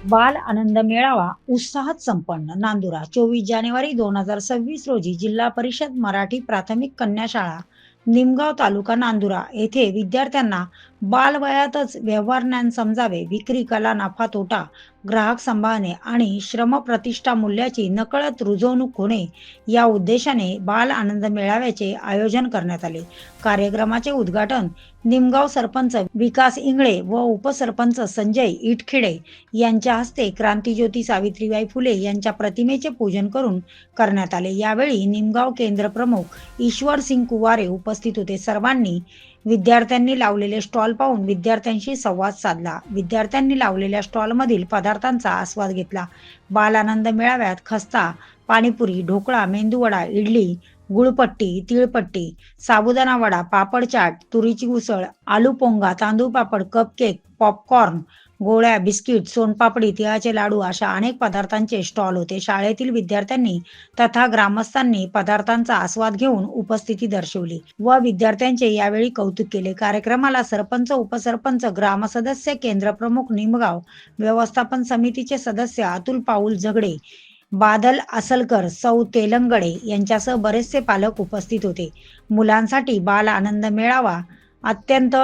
बाल आनंद मेळावा उत्साहात संपन्न. नांदुरा 24 जानेवारी 2026 रोजी जिल्हा परिषद मराठी प्राथमिक कन्या शाळा निमगाव तालुका नांदुरा येथे विद्यार्थ्यांना बालवयातच व्यवहार ज्ञान समजावे, विक्री कला नफा तोटा, ग्राहक सांभाळणे आणि श्रम प्रतिष्ठा मूल्याची नकळत रुजवणूक होणे या उद्देशाने बाल आनंद मेळाव्याचे आयोजन करण्यात आले. कार्यक्रमाचे उद्घाटन निमगाव सरपंच विकास इंगळे व उपसरपंच संजय इटखेडे यांच्या हस्ते क्रांतीज्योती सावित्रीबाई फुले यांच्या प्रतिमेचे पूजन करून करण्यात आले. यावेळी निमगाव केंद्र प्रमुख ईश्वर सिंग कुवारे उपस्थित होते. सर्वांनी विद्यार्थ्यांनी लावलेले स्टॉल पाहून विद्यार्थ्यांशी संवाद साधला. विद्यार्थ्यांनी लावलेल्या स्टॉलमधील पदार्थांचा आस्वाद घेतला. बाल आनंद मेळाव्यात खस्ता, पाणीपुरी, ढोकळा, मेंदूवडा, इडली, गुळपट्टी, तिळपट्टी, साबुदाणा वडा, पापड चाट, तुरीची उसळ, आलू पोंगा, तांदूळ पापड, कपकेक, पॉपकॉर्न, गोळ्या, बिस्किट, सोनपापडी, तिळाचे लाडू अशा अनेक पदार्थांचे स्टॉल होते. शाळेतील विद्यार्थ्यांनी तथा ग्रामस्थांनी पदार्थांचा आस्वाद घेऊन उपस्थिती दर्शवली व विद्यार्थ्यांचे यावेळी कौतुक केले. कार्यक्रमाला सरपंच, उपसरपंच, ग्रामसदस्य, केंद्रप्रमुख निमगाव, व्यवस्थापन समितीचे सदस्य अतुल पाऊल झगडे, बादल असलकर, सौ तेलंगडे यांच्यासह बरेचसे पालक उपस्थित होते. मुलांसाठी बाल आनंद मेळावा अत्यंत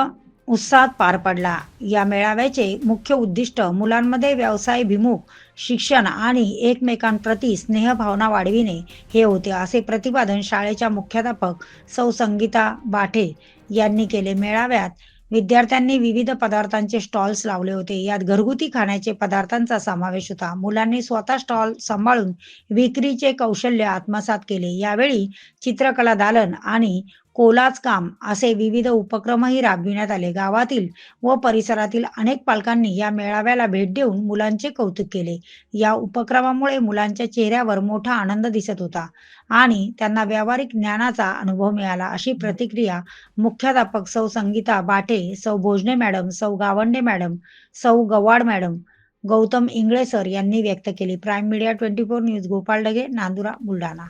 उत्साहात पार पडला. या मेळाव्याचे मुख्य उद्दिष्ट मुलांमध्ये व्यवसायाभिमुख शिक्षण आणि एकमेकांप्रती स्नेहभावना वाढविणे हे होते, असे प्रतिपादन शाळेच्या मुख्याध्यापक सौ संगीता बाठे यांनी केले. मेळाव्यात विद्यार्थ्यांनी विविध पदार्थांचे स्टॉल्स लावले होते. यात घरगुती खाण्याचे पदार्थांचा समावेश होता. मुलांनी स्वतः स्टॉल सांभाळून विक्रीचे कौशल्य आत्मसात केले. यावेळी चित्रकला दालन आणि कोलाज काम असे विविध उपक्रमही राबविण्यात आले. गावातील व परिसरातील अनेक पालकांनी या मेळाव्याला भेट देऊन मुलांचे कौतुक केले. या उपक्रमामुळे मुलांच्या चेहऱ्यावर मोठा आनंद दिसत होता आणि त्यांना व्यावहारिक ज्ञानाचा अनुभव मिळाला, अशी प्रतिक्रिया मुख्याध्यापक सौ संगीता बाठे, सौ भोजने मॅडम, सौ गावंडे मॅडम, सौ गव्हाड मॅडम, गौतम इंगळे सर यांनी व्यक्त केली. Prime media 24 news Gopal Dage, Nandura, Buldhana.